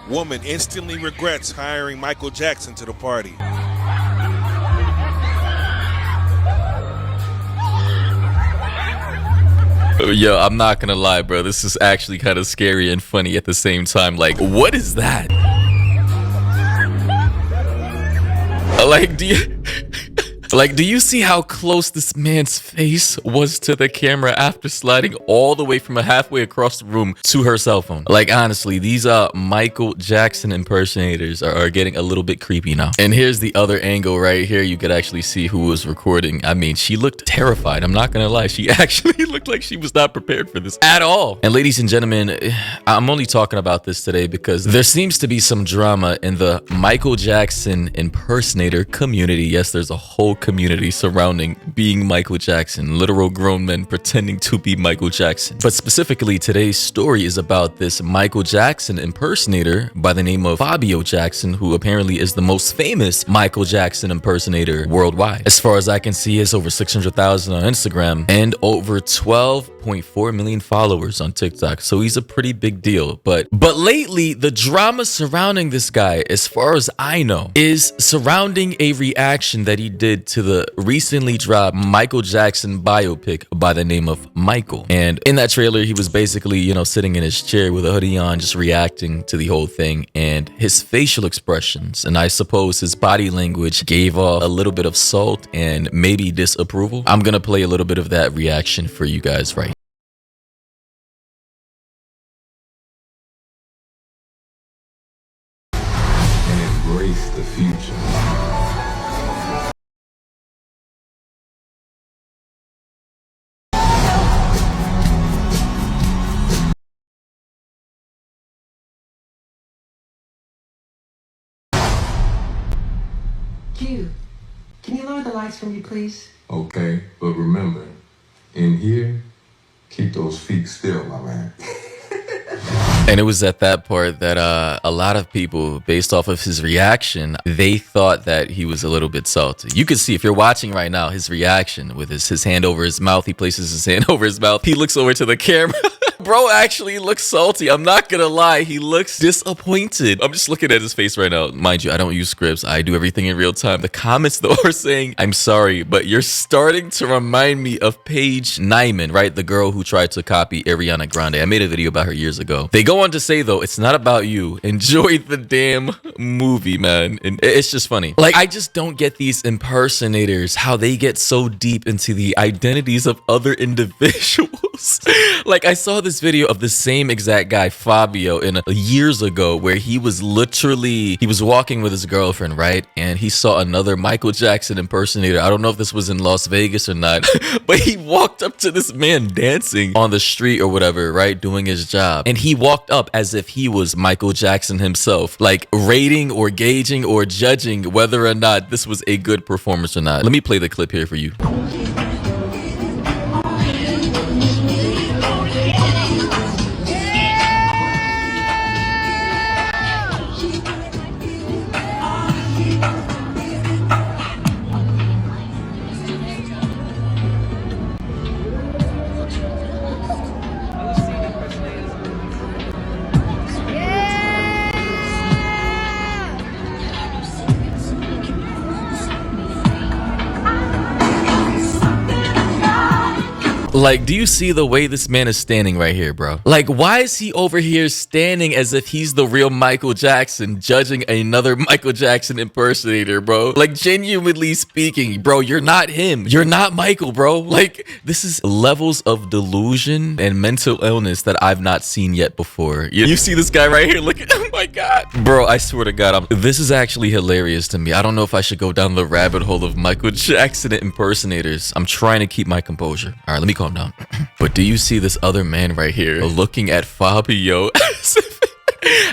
Woman instantly regrets hiring Michael Jackson to the party. Yo, I'm not gonna lie, bro. This is actually kind of scary and funny at the same time. Like, what is that? Like, do you see how close this man's face was to the camera after sliding all the way from halfway across the room to her cell phone? Like, honestly, these Michael Jackson impersonators are getting a little bit creepy now. And here's the other angle right here. You could actually see who was recording. I mean, she looked terrified. I'm not gonna lie. She actually looked like she was not prepared for this at all. And ladies and gentlemen, I'm only talking about this today because there seems to be some drama in the Michael Jackson impersonator community. Yes, there's a whole community surrounding being Michael Jackson, literal grown men pretending to be Michael Jackson. But specifically, today's story is about this Michael Jackson impersonator by the name of Fabio Jackson, who apparently is the most famous Michael Jackson impersonator worldwide. As far as I can see, it's over 600,000 on Instagram and over 12.4 million followers on TikTok. So he's a pretty big deal. But lately, the drama surrounding this guy, as far as I know, is surrounding a reaction that he did to the recently dropped Michael Jackson biopic by the name of Michael. And in that trailer, he was basically, sitting in his chair with a hoodie on, just reacting to the whole thing. And his facial expressions, and I suppose his body language, gave off a little bit of salt and maybe disapproval. I'm gonna play a little bit of that reaction for you guys right. And embrace the future. Can you lower the lights for me, please? Okay, but remember, in here, keep those feet still, my man. And it was at that part that a lot of people, based off of his reaction, they thought that he was a little bit salty. You can see, if you're watching right now, his reaction with his hand over his mouth. He places his hand over his mouth. He looks over to the camera. Bro actually looks salty. I'm not gonna lie. He looks disappointed. I'm just looking at his face right now. Mind you, I don't use scripts. I do everything in real time. The comments, though, are saying, I'm sorry, but you're starting to remind me of Paige Nyman, right? The girl who tried to copy Ariana Grande. I made a video about her years ago. They go on to say, though, it's not about you. Enjoy the damn movie, man. And it's just funny. Like, I just don't get these impersonators, how they get so deep into the identities of other individuals. Like, I saw this video of the same exact guy, Fabio, years ago, where he was walking with his girlfriend, right? And he saw another Michael Jackson impersonator. I don't know if this was in Las Vegas or not, but he walked up to this man dancing on the street or whatever, right? Doing his job. And he walked up as if he was Michael Jackson himself, like rating or gauging or judging whether or not this was a good performance or not. Let me play the clip here for you. Like, do you see the way this man is standing right here, bro? Like, why is he over here standing as if he's the real Michael Jackson, judging another Michael Jackson impersonator, bro? Like, genuinely speaking, bro, you're not him. You're not Michael, bro. Like, this is levels of delusion and mental illness that I've not seen yet before. You see this guy right here? Look at, oh my God. Bro, I swear to God, this is actually hilarious to me. I don't know if I should go down the rabbit hole of Michael Jackson impersonators. I'm trying to keep my composure. All right, let me calm down. But do you see this other man right here looking at Fabio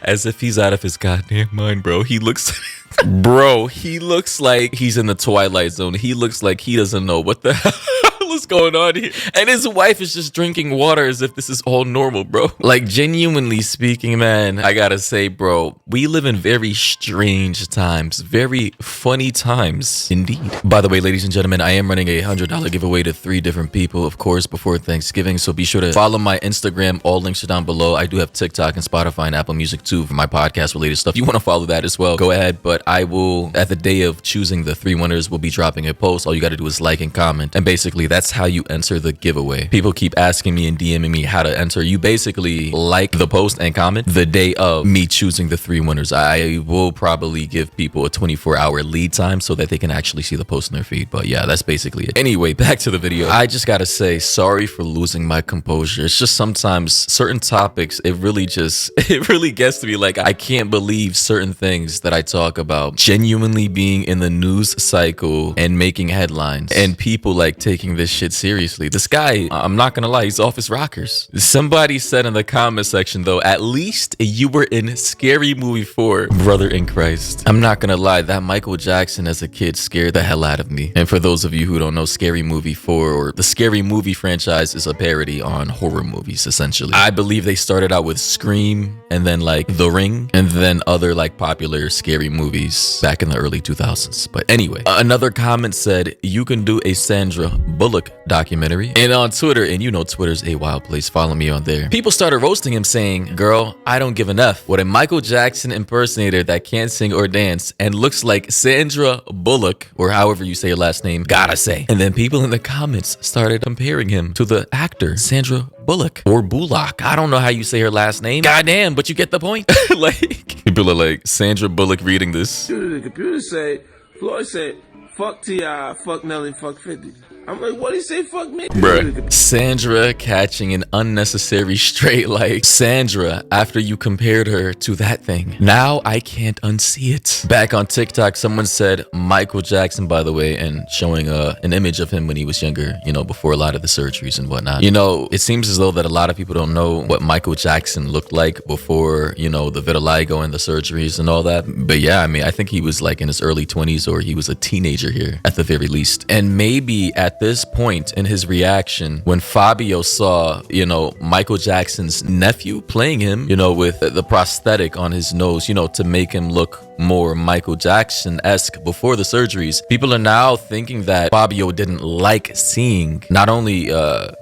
as if he's out of his goddamn mind, bro? He looks he looks like he's in the Twilight Zone. He looks like he doesn't know what the hell What's going on here? And his wife is just drinking water as if this is all normal, bro. Like, genuinely speaking, man, I gotta say, bro, we live in very strange times, very funny times indeed. By the way, ladies and gentlemen, I am running a $100 giveaway to 3 different people, of course, before Thanksgiving. So be sure to follow my Instagram. All links are down below. I do have TikTok and Spotify and Apple Music too for my podcast related stuff. If you want to follow that as well, go ahead. But I will, at the day of choosing the 3 winners, will be dropping a post. All you got to do is like and comment. And basically, that's how you enter the giveaway. People keep asking me and DMing me how to enter. You basically like the post and comment the day of me choosing the 3 winners. I will probably give people a 24-hour lead time so that they can actually see the post in their feed. But yeah, that's basically it. Anyway, back to the video. I just gotta say, sorry for losing my composure. It's just sometimes certain topics, it really gets to me. Like, I can't believe certain things that I talk about genuinely being in the news cycle and making headlines, and people like taking this shit seriously. This guy, I'm not gonna lie, he's off his rockers. Somebody said in the comment section though, at least you were in Scary Movie 4, brother in Christ. I'm not gonna lie, that Michael Jackson as a kid scared the hell out of me. And for those of you who don't know, Scary Movie 4, or the Scary Movie franchise, is a parody on horror movies, essentially. I believe they started out with Scream, and then like The Ring, and then other like popular scary movies back in the early 2000s. But anyway, another comment said, you can do a Sandra Bullock documentary. And on Twitter, and you know Twitter's a wild place, follow me on there, people started roasting him saying, girl, I don't give enough. What a Michael Jackson impersonator that can't sing or dance and looks like Sandra Bullock, or however you say your last name, gotta say. And then people in the comments started comparing him to the actor Sandra Bullock, or Bullock. I don't know how you say her last name. Goddamn, but you get the point. Like, people are like, Sandra Bullock reading this. The computer said, Floyd said, fuck T.I., fuck Nelly, fuck 50. I'm like, what did he say? Fuck me? Bruh. Sandra catching an unnecessary straight like, Sandra, after you compared her to that thing. Now I can't unsee it. Back on TikTok, someone said Michael Jackson, by the way, and showing an image of him when he was younger, you know, before a lot of the surgeries and whatnot. You know, it seems as though that a lot of people don't know what Michael Jackson looked like before, you know, the vitiligo and the surgeries and all that. But yeah, I mean, I think he was like in his early 20s, or he was a teenager here at the very least. And maybe at this point in his reaction, when Fabio saw, you know, Michael Jackson's nephew playing him, you know, with the prosthetic on his nose, you know, to make him look more Michael Jackson-esque before the surgeries, people are now thinking that Fabio didn't like seeing not only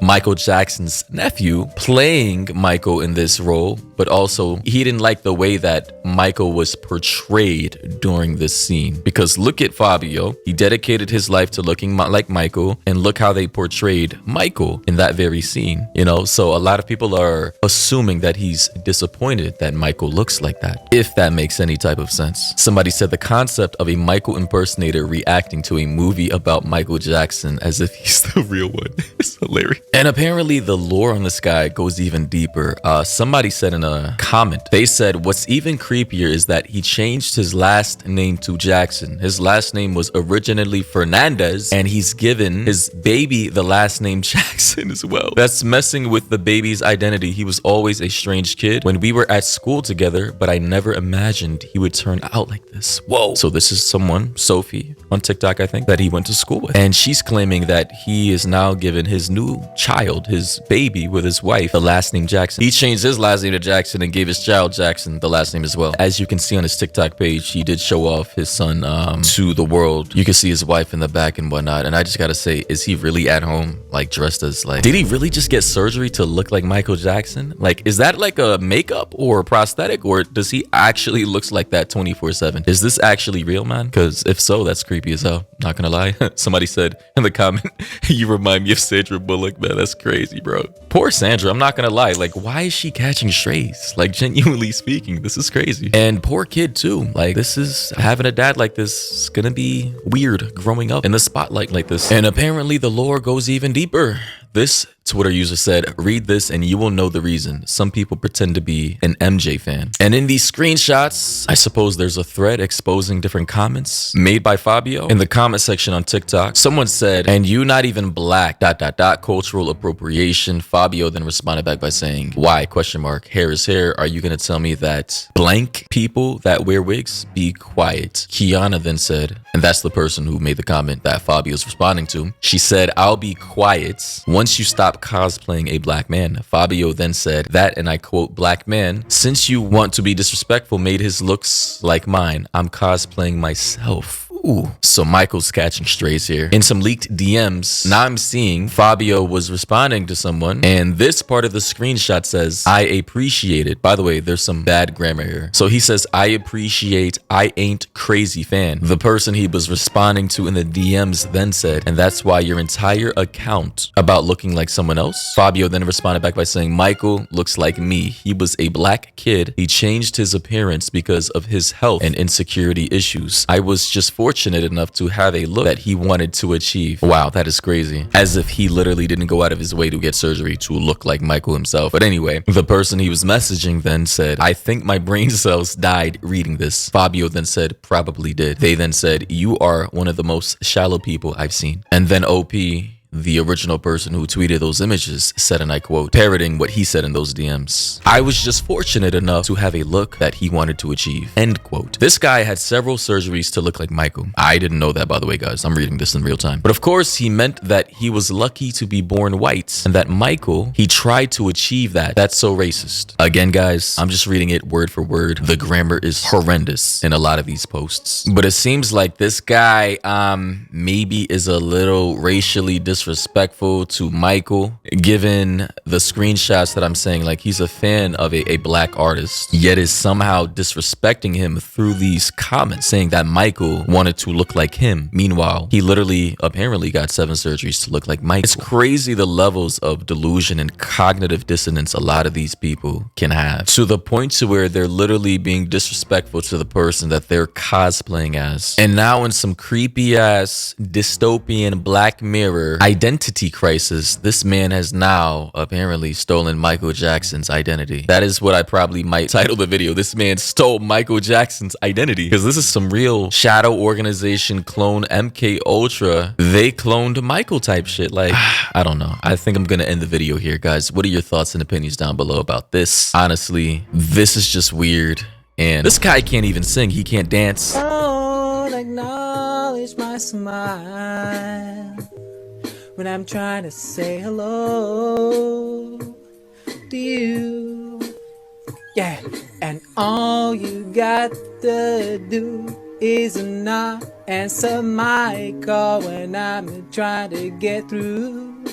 Michael Jackson's nephew playing Michael in this role, but also he didn't like the way that Michael was portrayed during this scene. Because look at Fabio, he dedicated his life to looking like Michael, and look how they portrayed Michael in that very scene, you know. So a lot of people are assuming that he's disappointed that Michael looks like that, if that makes any type of sense. Somebody said the concept of a Michael impersonator reacting to a movie about Michael Jackson as if he's the real one is hilarious. And apparently the lore on this guy goes even deeper. Somebody said in a comment, they said what's even creepier is that he changed his last name to Jackson. His last name was originally Fernandez, and he's given his baby the last name Jackson as well. That's messing with the baby's identity. He was always a strange kid when we were at school together, but I never imagined he would turn out like this. Whoa. So this is someone, Sophie, on TikTok, I think, that he went to school with. And she's claiming that he is now given his new child, his baby with his wife, the last name Jackson. He changed his last name to Jackson and gave his child Jackson the last name as well. As you can see on his TikTok page, he did show off his son to the world. You can see his wife in the back and whatnot. And I just gotta say, is he really at home, like dressed as like, did he really just get surgery to look like Michael Jackson? Like, is that like a makeup or a prosthetic, or does he actually looks like that 24/7? Is this actually real, man? Because if so, that's creepy as hell. Not gonna lie. Somebody said in the comment, you remind me of Sandra Bullock, man. That's crazy, bro. Poor Sandra. I'm not gonna lie. Like, why is she catching strays? Like, genuinely speaking, this is crazy. And poor kid too. Like, this is having a dad like this is gonna be weird growing up in the spotlight like this. And apparently the lore goes even deeper. This Twitter user said, read this and you will know the reason. Some people pretend to be an MJ fan. And in these screenshots, I suppose there's a thread exposing different comments made by Fabio. In the comment section on TikTok, someone said, and you not even black, ... cultural appropriation. Fabio then responded back by saying, why, ? Hair is hair. Are you going to tell me that blank people that wear wigs? Be quiet. Kiana then said, and that's the person who made the comment that Fabio's responding to. She said, I'll be quiet once you stop cosplaying a black man. Fabio then said that, and I quote, black man, since you want to be disrespectful, made his looks like mine. I'm cosplaying myself. Ooh. So Michael's catching strays here. In some leaked DMs, now I'm seeing Fabio was responding to someone, and this part of the screenshot says, I appreciate it. By the way, there's some bad grammar here. So he says, I appreciate, I ain't crazy fan. The person he was responding to in the DMs then said, and that's why your entire account about looking like someone else? Fabio then responded back by saying, Michael looks like me. He was a black kid. He changed his appearance because of his health and insecurity issues. I was just fortunate enough to have a look that he wanted to achieve. Wow, that is crazy. As if he literally didn't go out of his way to get surgery to look like Michael himself. But anyway, the person he was messaging then said, I think my brain cells died reading this. Fabio then said, probably did. They then said, you are one of the most shallow people I've seen. And then OP, the original person who tweeted those images, said, and I quote, parroting what he said in those DMs, I was just fortunate enough to have a look that he wanted to achieve, end quote. This guy had several surgeries to look like Michael. I didn't know that, by the way, guys. I'm reading this in real time. But of course, he meant that he was lucky to be born white, and that Michael, he tried to achieve that. That's so racist. Again, guys, I'm just reading it word for word. The grammar is horrendous in a lot of these posts. But it seems like this guy, maybe is a little racially disrespectful to Michael, given the screenshots that I'm saying, like he's a fan of a black artist, yet is somehow disrespecting him through these comments, saying that Michael wanted to look like him. Meanwhile, he literally apparently got 7 surgeries to look like Michael. It's crazy the levels of delusion and cognitive dissonance a lot of these people can have, to the point to where they're literally being disrespectful to the person that they're cosplaying as. And now in some creepy ass dystopian Black Mirror identity crisis, this man has now apparently stolen Michael Jackson's identity. That is what I probably might title the video. This man stole Michael Jackson's identity, because this is some real shadow organization clone MK Ultra. They cloned Michael type shit. Like, I don't know. I think I'm gonna end the video here, guys. What are your thoughts and opinions down below about this? Honestly, this is just weird. And this guy can't even sing. He can't dance. Don't acknowledge my smile when I'm trying to say hello to you. Yeah, and all you got to do is not answer my call when I'm trying to get through.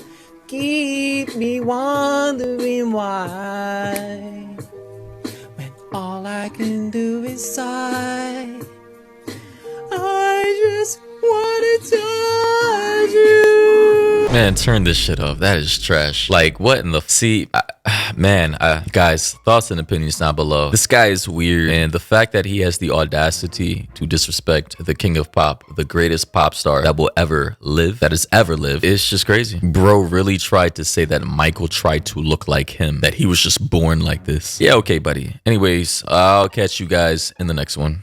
Keep me wondering why, when all I can do is sigh. I just wanna touch you. Man, turn this shit off. That is trash. Like, what in the... See, guys, thoughts and opinions down below. This guy is weird, and the fact that he has the audacity to disrespect the king of pop, the greatest pop star that will ever live, that has ever lived, is just crazy. Bro really tried to say that Michael tried to look like him, that he was just born like this. Yeah, okay, buddy. Anyways, I'll catch you guys in the next one.